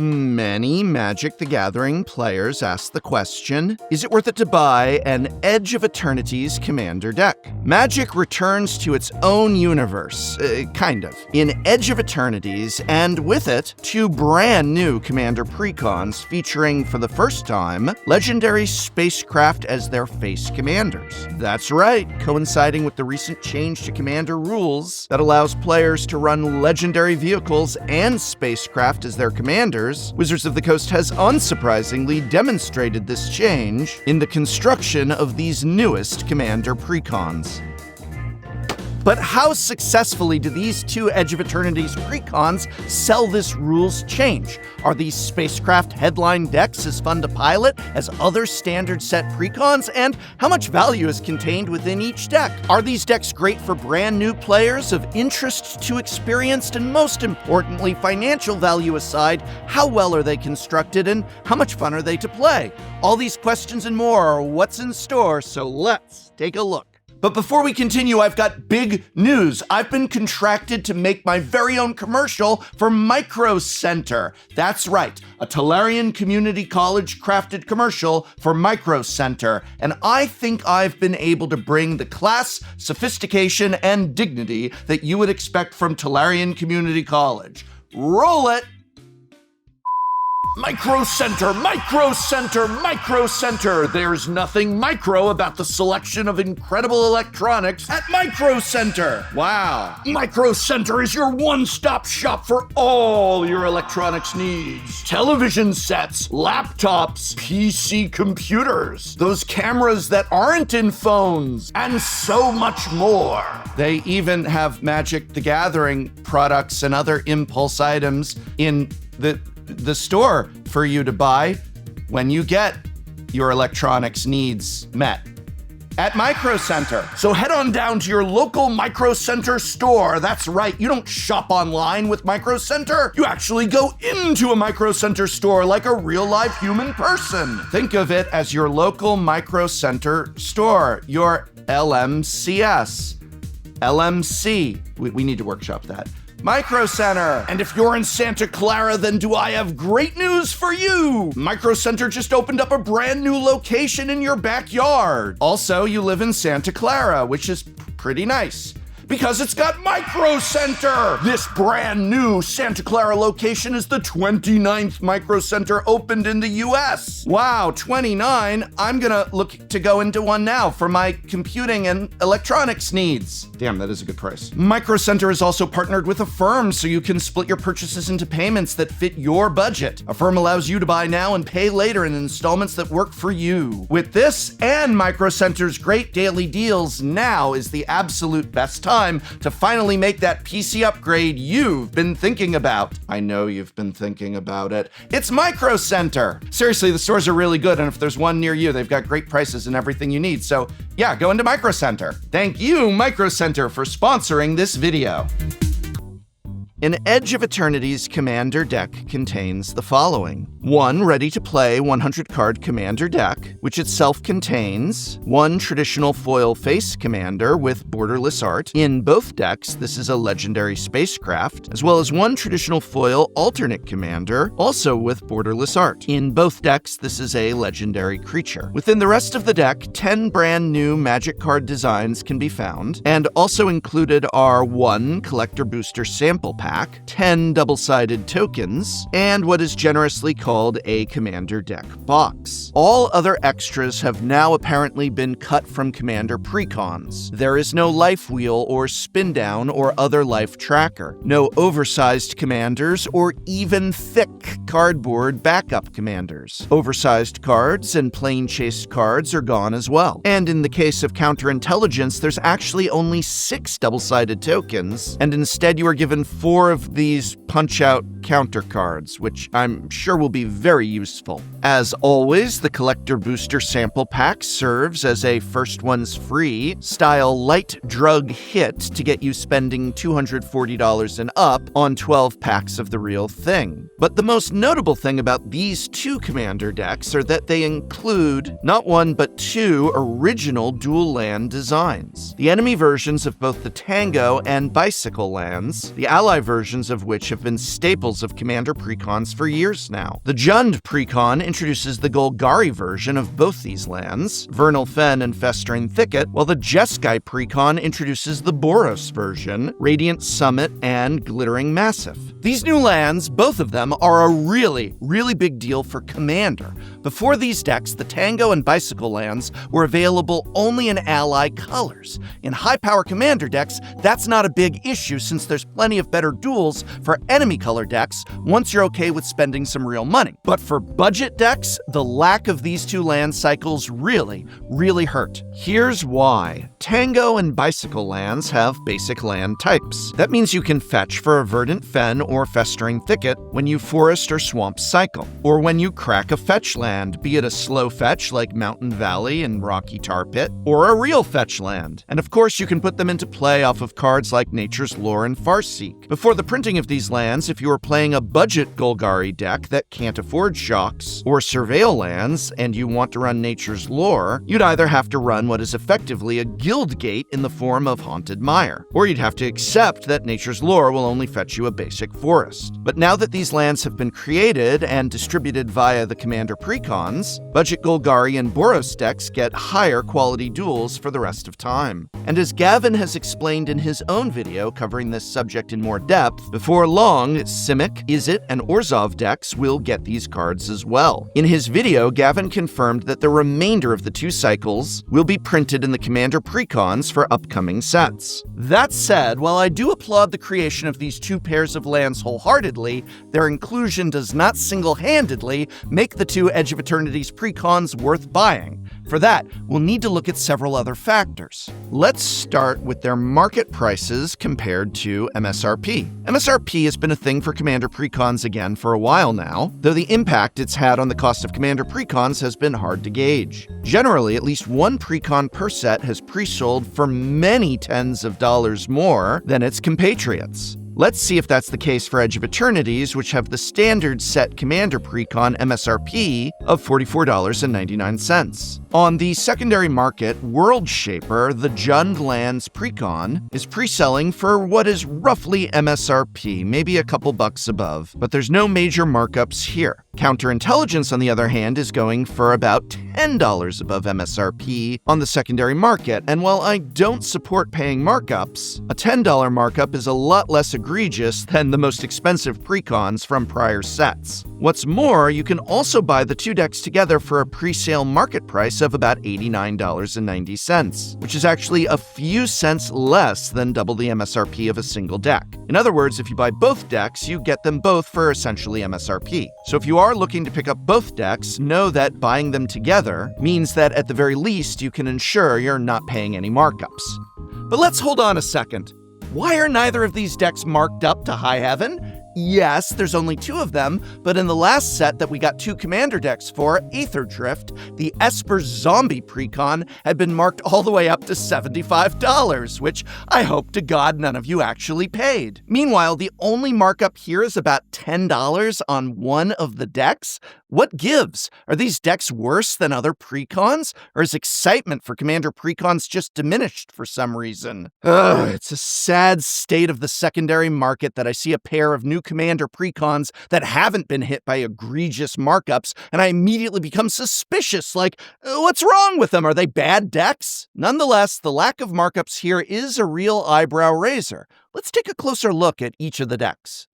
Many Magic the Gathering players ask the question, is it worth it to buy an Edge of Eternities commander deck? Magic returns to its own universe, kind of, in Edge of Eternities, and with it, 2 brand new commander precons featuring, for the first time, legendary spacecraft as their face commanders. That's right, coinciding with the recent change to commander rules that allows players to run legendary vehicles and spacecraft as their commanders, Wizards of the Coast has unsurprisingly demonstrated this change in the construction of these newest commander precons. But how successfully do these 2 Edge of Eternities precons sell this rules change? Are these spacecraft headline decks as fun to pilot as other standard set precons? And how much value is contained within each deck? Are these decks great for brand new players, of interest to experienced, and most importantly, financial value aside, how well are they constructed and how much fun are they to play? All these questions and more are what's in store, so let's take a look. But before we continue, I've got big news. I've been contracted to make my very own commercial for Micro Center. That's right, a Tolarian Community College crafted commercial for Micro Center. And I think I've been able to bring the class, sophistication, and dignity that you would expect from Tolarian Community College. Roll it! Micro Center, Micro Center, Micro Center. There's nothing micro about the selection of incredible electronics at Micro Center. Wow. Micro Center is your one-stop shop for all your electronics needs. Television sets, laptops, PC computers, those cameras that aren't in phones, and so much more. They even have Magic the Gathering products and other impulse items in the store for you to buy when you get your electronics needs met at Micro Center. So head on down to your local Micro Center store. That's right, you don't shop online with Micro Center. You actually go into a Micro Center store like a real live human person. Think of it as your local Micro Center store, your LMCS. LMC, we need to workshop that. Micro Center. And if you're in Santa Clara, then do I have great news for you. Micro Center just opened up a brand new location in your backyard. Also, you live in Santa Clara, which is pretty nice, because it's got Micro Center. This brand new Santa Clara location is the 29th Micro Center opened in the US. Wow, 29? I'm gonna look to go into one now for my computing and electronics needs. Damn, that is a good price. Micro Center is also partnered with Affirm, so you can split your purchases into payments that fit your budget. Affirm allows you to buy now and pay later in installments that work for you. With this and Micro Center's great daily deals, now is the absolute best time to finally make that PC upgrade you've been thinking about. I know you've been thinking about it. It's Micro Center. Seriously, the stores are really good, and if there's one near you, they've got great prices and everything you need. So yeah, go into Micro Center. Thank you, Micro Center, for sponsoring this video. An Edge of Eternities commander deck contains the following. 1 ready-to-play 100-card commander deck, which itself contains 1 traditional foil face commander with borderless art. In both decks, this is a legendary spacecraft, as well as 1 traditional foil alternate commander, also with borderless art. In both decks, this is a legendary creature. Within the rest of the deck, 10 brand new Magic card designs can be found, and also included are 1 collector booster sample pack, 10 double-sided tokens, and what is generously called a commander deck box. All other extras have now apparently been cut from commander precons. There is no life wheel or spin down or other life tracker, no oversized commanders or even thick cardboard backup commanders. Oversized cards and plain chased cards are gone as well. And in the case of counterintelligence, there's actually only 6 double-sided tokens, and instead you are given 4 of these punch-out counter cards, which I'm sure will be very useful. As always, the collector booster sample pack serves as a first one's free style light drug hit to get you spending $240 and up on 12 packs of the real thing. But the most notable thing about these 2 commander decks are that they include not 1 but 2 original dual land designs. The enemy versions of both the Tango and Bicycle lands, the ally versions of which have been staples of Commander precons for years now. The Jund precon introduces the Golgari version of both these lands, Vernal Fen and Festering Thicket, while the Jeskai precon introduces the Boros version, Radiant Summit and Glittering Massif. These new lands, both of them, are a really big deal for Commander. Before these decks, the Tango and Bicycle lands were available only in ally colors. In high-power Commander decks, that's not a big issue since there's plenty of better duels for enemy color decks once you're okay with spending some real money. But for budget decks, the lack of these two land cycles really hurt. Here's why. Tango and Bicycle lands have basic land types. That means you can fetch for a Verdant Fen or Festering Thicket when you forest or swamp cycle, or when you crack a fetch land, be it a slow fetch like Mountain Valley and Rocky Tar Pit, or a real fetch land. And of course, you can put them into play off of cards like Nature's Lore and Farseek. Before the printing of these lands, if you were playing a budget Golgari deck that can't afford shocks or surveil lands and you want to run Nature's Lore, you'd either have to run what is effectively a guild gate in the form of Haunted Mire, or you'd have to accept that Nature's Lore will only fetch you a basic forest. But now that these lands have been created and distributed via the Commander precons, budget Golgari and Boros decks get higher quality duels for the rest of time. And as Gavin has explained in his own video covering this subject in more depth, before long, Simic, Izzet, and Orzhov decks will get these cards as well. In his video, Gavin confirmed that the remainder of the two cycles will be printed in the Commander precons for upcoming sets. That said, while I do applaud the creation of these two pairs of lands wholeheartedly, their inclusion does not single-handedly make the two Edge of Eternities precons worth buying. For that, we'll need to look at several other factors. Let's start with their market prices compared to MSRP. MSRP has been a thing for Commander precons again for a while now, though the impact it's had on the cost of Commander precons has been hard to gauge. Generally, at least one precon per set has pre-sold for many tens of dollars more than its compatriots. Let's see if that's the case for Edge of Eternities, which have the standard set Commander precon MSRP of $44.99. On the secondary market, World Shaper, the Jund Lands precon, is pre-selling for what is roughly MSRP, maybe a couple bucks above, but there's no major markups here. Counterintelligence, on the other hand, is going for about $10 above MSRP on the secondary market, and while I don't support paying markups, a $10 markup is a lot less egregious than the most expensive precons from prior sets. What's more, you can also buy the two decks together for a pre-sale market price of about $89.90, which is actually a few cents less than double the MSRP of a single deck. In other words, if you buy both decks, you get them both for essentially MSRP. So if you are looking to pick up both decks, know that buying them together means that at the very least you can ensure you're not paying any markups. But let's hold on a second. Why are neither of these decks marked up to high heaven? Yes, there's only two of them, but in the last set that we got two Commander decks for, Aetherdrift, the Esper Zombie precon had been marked all the way up to $75, which I hope to God none of you actually paid. Meanwhile, the only markup here is about $10 on one of the decks. What gives? Are these decks worse than other precons? Or is excitement for Commander precons just diminished for some reason? It's a sad state of the secondary market that I see a pair of new Commander precons that haven't been hit by egregious markups, and I immediately become suspicious, like, what's wrong with them? Are they bad decks? Nonetheless, the lack of markups here is a real eyebrow raiser. Let's take a closer look at each of the decks.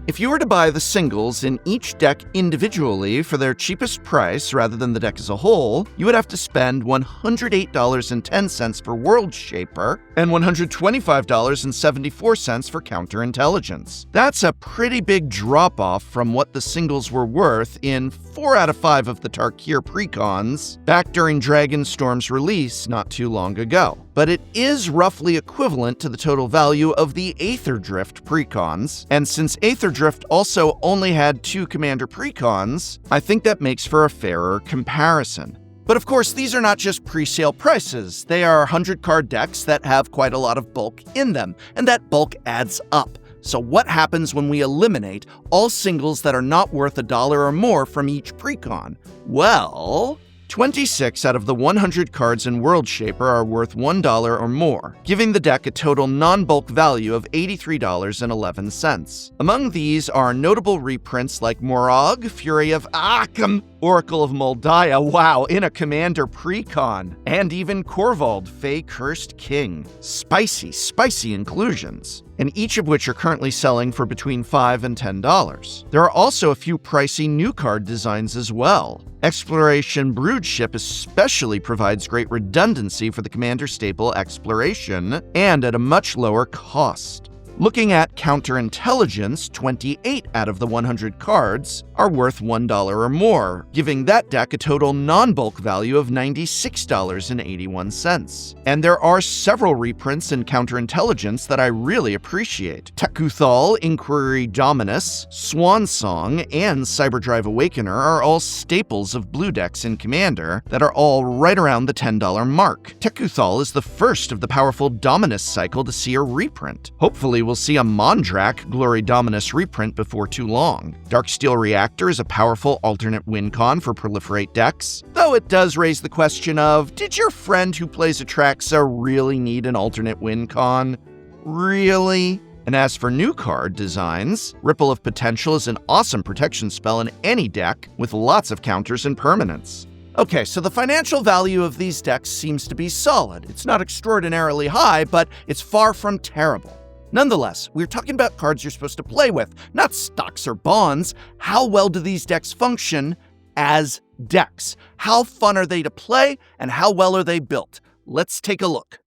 If you were to buy the singles in each deck individually for their cheapest price rather than the deck as a whole, you would have to spend $108.10 for World Shaper and $125.74 for Counterintelligence. That's a pretty big drop-off from what the singles were worth in 4 out of 5 of the Tarkir precons back during Dragonstorm's release not too long ago. But it is roughly equivalent to the total value of the Aetherdrift precons, and since Aetherdrift also only had 2 Commander precons, I think that makes for a fairer comparison. But of course, these are not just pre-sale prices. They are 100-card decks that have quite a lot of bulk in them, and that bulk adds up. So what happens when we eliminate all singles that are not worth $1 or more from each precon? Well, 26 out of the 100 cards in World Shaper are worth $1 or more, giving the deck a total non-bulk value of $83.11. Among these are notable reprints like Morog, Fury of Aachen, Oracle of Moldiah, wow, in a Commander Precon, and even Korvold, Fey Cursed King. Spicy inclusions, and each of which are currently selling for between $5 and $10. There are also a few pricey new card designs as well. Exploration Broodship especially provides great redundancy for the Commander staple Exploration, and at a much lower cost. Looking at Counterintelligence, 28 out of the 100 cards are worth $1 or more, giving that deck a total non-bulk value of $96.81. And there are several reprints in Counterintelligence that I really appreciate. Tekuthal, Inquiry Dominus, Swan Song, and Cyberdrive Awakener are all staples of blue decks in Commander that are all right around the $10 mark. Tekuthal is the first of the powerful Dominus cycle to see a reprint. Hopefully we'll see a Mondrak Glory Dominus reprint before too long. Darksteel Reactor is a powerful alternate win con for Proliferate decks, though it does raise the question of, did your friend who plays Atraxa really need an alternate win con? Really? And as for new card designs, Ripple of Potential is an awesome protection spell in any deck with lots of counters and permanents. Okay, so the financial value of these decks seems to be solid. It's not extraordinarily high, but it's far from terrible. Nonetheless, we're talking about cards you're supposed to play with, not stocks or bonds. How well do these decks function as decks? How fun are they to play, and how well are they built? Let's take a look.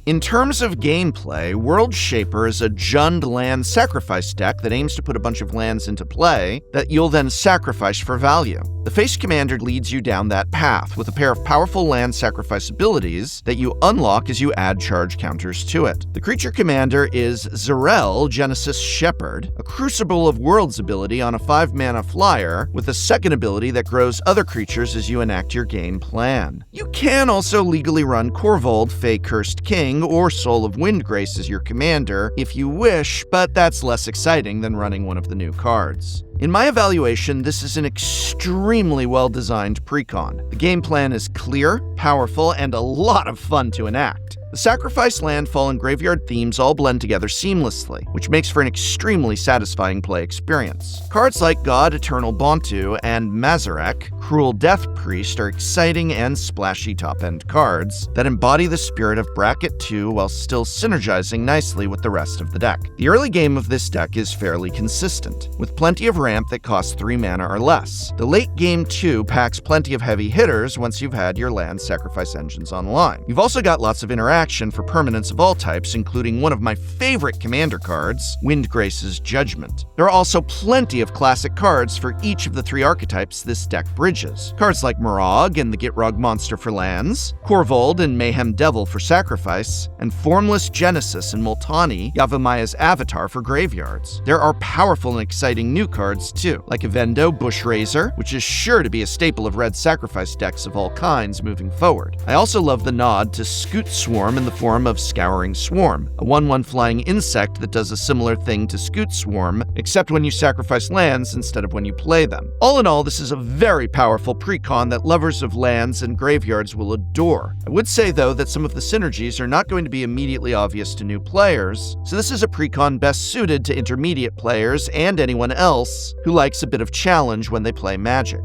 In terms of gameplay, World Shaper is a Jund land sacrifice deck that aims to put a bunch of lands into play that you'll then sacrifice for value. The Face Commander leads you down that path with a pair of powerful land sacrifice abilities that you unlock as you add charge counters to it. The creature commander is Zerel, Genesis Shepherd, a Crucible of Worlds ability on a 5-mana flyer with a second ability that grows other creatures as you enact your game plan. You can also legally run Korvold, Fey Cursed King, or Soul of Windgrace as your commander if you wish, but that's less exciting than running one of the new cards. In my evaluation, this is an extremely well-designed precon. The game plan is clear, powerful, and a lot of fun to enact. The sacrifice, landfall, and graveyard themes all blend together seamlessly, which makes for an extremely satisfying play experience. Cards like God, Eternal Bontu, and Mazarek, Cruel Death Priest, are exciting and splashy top-end cards that embody the spirit of Bracket 2 while still synergizing nicely with the rest of the deck. The early game of this deck is fairly consistent, with plenty of ramp that costs 3 mana or less. The late game 2 packs plenty of heavy hitters once you've had your land sacrifice engines online. You've also got lots of interaction for permanents of all types, including one of my favorite commander cards, Windgrace's Judgment. There are also plenty of classic cards for each of the 3 archetypes this deck bridges. Cards like Morog and the Gitrog Monster for lands, Korvold and Mayhem Devil for sacrifice, and Formless Genesis and Multani, Yavimai's Avatar for graveyards. There are powerful and exciting new cards too, like Evendo Bushraiser, which is sure to be a staple of red sacrifice decks of all kinds moving forward. I also love the nod to Scoot Swarm in the form of Scouring Swarm, a 1/1 flying insect that does a similar thing to Scoot Swarm, except when you sacrifice lands instead of when you play them. All in all, this is a very powerful precon that lovers of lands and graveyards will adore. I would say, though, that some of the synergies are not going to be immediately obvious to new players, so this is a precon best suited to intermediate players and anyone else who likes a bit of challenge when they play Magic.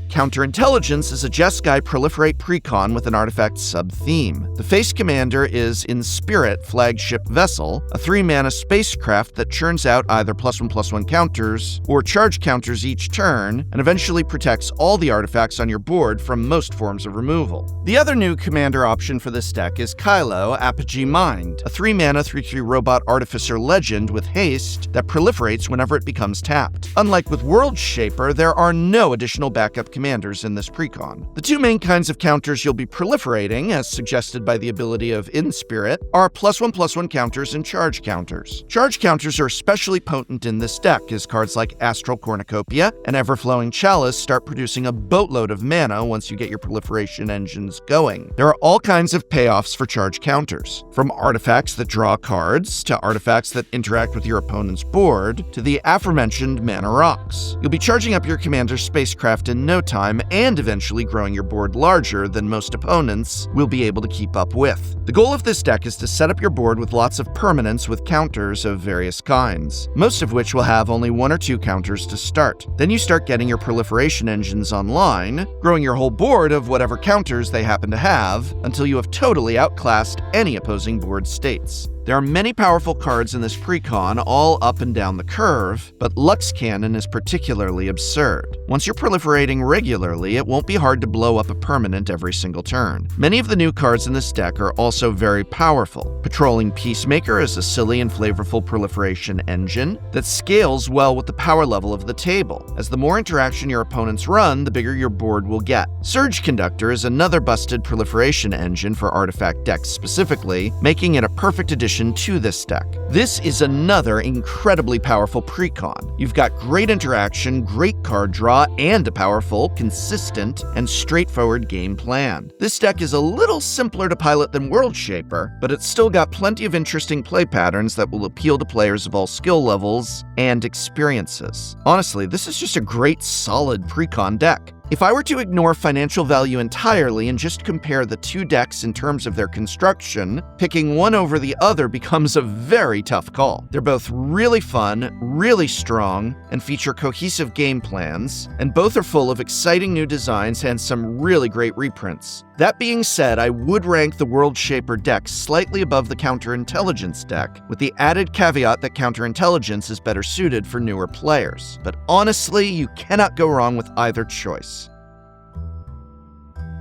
Counterintelligence is a Jeskai Proliferate precon with an artifact sub-theme. The Face Commander is In Spirit Flagship Vessel, a 3-mana spacecraft that churns out either +1/+1 counters or charge counters each turn, and eventually protects all the artifacts on your board from most forms of removal. The other new commander option for this deck is Kylo, Apogee Mind, a 3-mana 3/3 robot artificer legend with haste that proliferates whenever it becomes tapped. Unlike with World Shaper, there are no additional backup commanders commanders in this precon. The two main kinds of counters you'll be proliferating, as suggested by the ability of In-Spirit, are +1/+1 counters and charge counters. Charge counters are especially potent in this deck, as cards like Astral Cornucopia and Everflowing Chalice start producing a boatload of mana once you get your proliferation engines going. There are all kinds of payoffs for charge counters, from artifacts that draw cards, to artifacts that interact with your opponent's board, to the aforementioned mana rocks. You'll be charging up your commander's spacecraft in no time, and eventually growing your board larger than most opponents will be able to keep up with. The goal of this deck is to set up your board with lots of permanents with counters of various kinds, most of which will have only 1 or 2 counters to start. Then you start getting your proliferation engines online, growing your whole board of whatever counters they happen to have, until you have totally outclassed any opposing board states. There are many powerful cards in this precon, all up and down the curve, but Lux Cannon is particularly absurd. Once you're proliferating regularly, it won't be hard to blow up a permanent every single turn. Many of the new cards in this deck are also very powerful. Patrolling Peacemaker is a silly and flavorful proliferation engine that scales well with the power level of the table. As the more interaction your opponents run, the bigger your board will get. Surge Conductor is another busted proliferation engine for artifact decks specifically, making it a perfect addition to this deck. This is another incredibly powerful precon. You've got great interaction, great card draw, and a powerful, consistent, and straightforward game plan. This deck is a little simpler to pilot than World Shaper, but it's still got plenty of interesting play patterns that will appeal to players of all skill levels and experiences. Honestly, this is just a great, solid precon deck. If I were to ignore financial value entirely and just compare the two decks in terms of their construction, picking one over the other becomes a very tough call. They're both really fun, really strong, and feature cohesive game plans, and both are full of exciting new designs and some really great reprints. That being said, I would rank the World Shaper deck slightly above the Counterintelligence deck, with the added caveat that Counterintelligence is better suited for newer players. But honestly, you cannot go wrong with either choice.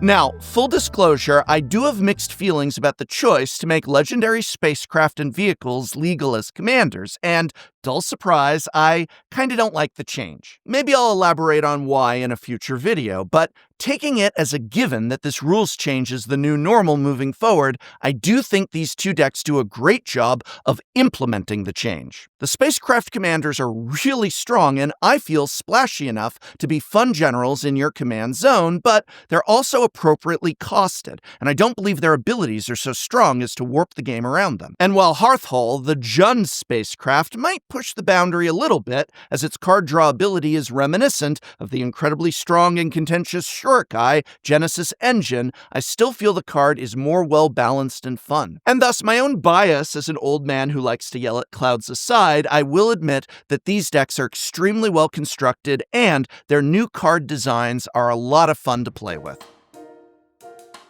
Now, full disclosure, I do have mixed feelings about the choice to make legendary spacecraft and vehicles legal as commanders, and dull surprise, I kinda don't like the change. Maybe I'll elaborate on why in a future video, but taking it as a given that this rules change is the new normal moving forward, I do think these two decks do a great job of implementing the change. The spacecraft commanders are really strong and I feel splashy enough to be fun generals in your command zone, but they're also appropriately costed, and I don't believe their abilities are so strong as to warp the game around them. And while Hearthhole, the Jund spacecraft, might push the boundary a little bit, as its card draw ability is reminiscent of the incredibly strong and contentious Shurikai Genesis engine, I still feel the card is more well-balanced and fun. And thus, my own bias as an old man who likes to yell at clouds aside, I will admit that these decks are extremely well constructed and their new card designs are a lot of fun to play with.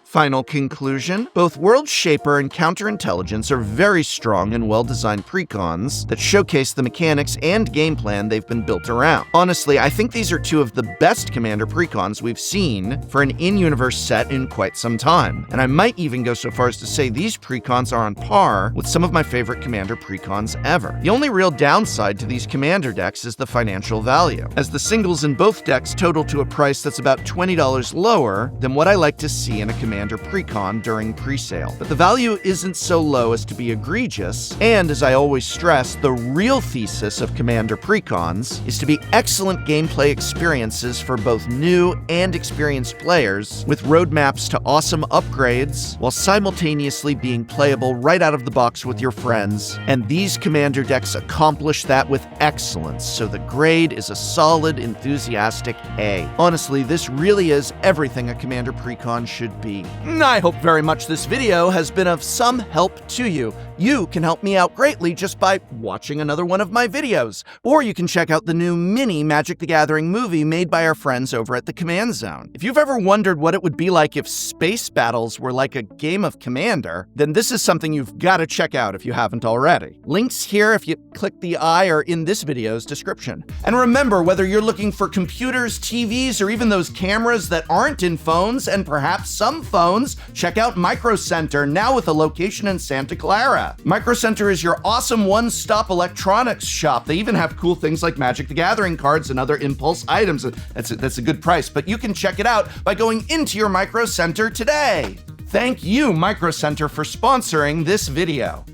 Final conclusion, both World Shaper and Counterintelligence are very strong and well-designed precons that showcase the mechanics and game plan they've been built around. Honestly, I think these are two of the best Commander precons we've seen for an in-universe set in quite some time, and I might even go so far as to say these precons are on par with some of my favorite Commander precons ever. The only real downside to these Commander decks is the financial value, as the singles in both decks total to a price that's about $20 lower than what I like to see in a Commander precon during pre-sale. But the value isn't so low as to be egregious, and as I always stress, the real thesis of Commander precons is to be excellent gameplay experiences for both new and experienced players, with roadmaps to awesome upgrades, while simultaneously being playable right out of the box with your friends. And these Commander decks accomplish that with excellence, so the grade is a solid, enthusiastic A. Honestly, this really is everything a Commander precon should be. I hope very much this video has been of some help to you. You can help me out greatly just by watching another one of my videos, or you can check out the new mini Magic the Gathering movie made by our friends over at the Command Zone. If you've ever wondered what it would be like if space battles were like a game of Commander, then this is something you've got to check out if you haven't already. Links here if you click the eye or in this video's description. And remember, whether you're looking for computers, TVs, or even those cameras that aren't in phones, and perhaps some phones, check out Micro Center, now with a location in Santa Clara. spacecraft. Micro Center is your awesome one-stop electronics shop. They even have cool things like Magic the Gathering cards and other impulse items. That's a good price, but you can check it out by going into your Micro Center today. Thank you, Micro Center, for sponsoring this video.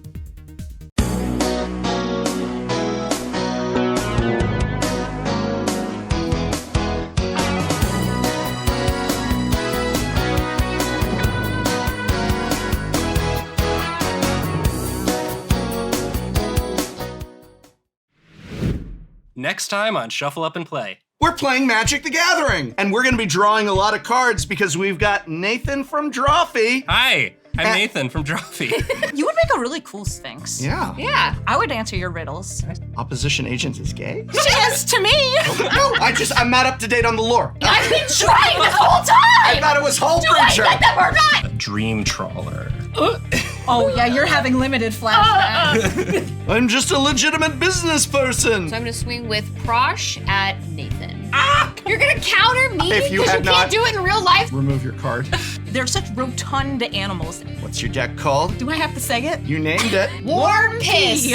Next time on Shuffle Up and Play. We're playing Magic the Gathering, and we're going to be drawing a lot of cards because we've got Nathan from Drawfee. Hi, I'm Nathan from Drawfee. You would make a really cool Sphinx. Yeah. Yeah, I would answer your riddles. Opposition agent is gay? She is to me. No, I'm not up to date on the lore. I've been trying this whole time. I thought it was Hull Do I Breacher. get them or not? A dream trawler. Oh yeah, you're having limited flashbacks. I'm just a legitimate business person. So I'm gonna swing with Prosh at Nathan. You're gonna counter me If you because had you not- can't do it in real life? Remove your card. They're such rotund animals. What's your deck called? Do I have to say it? You named it. War Piss.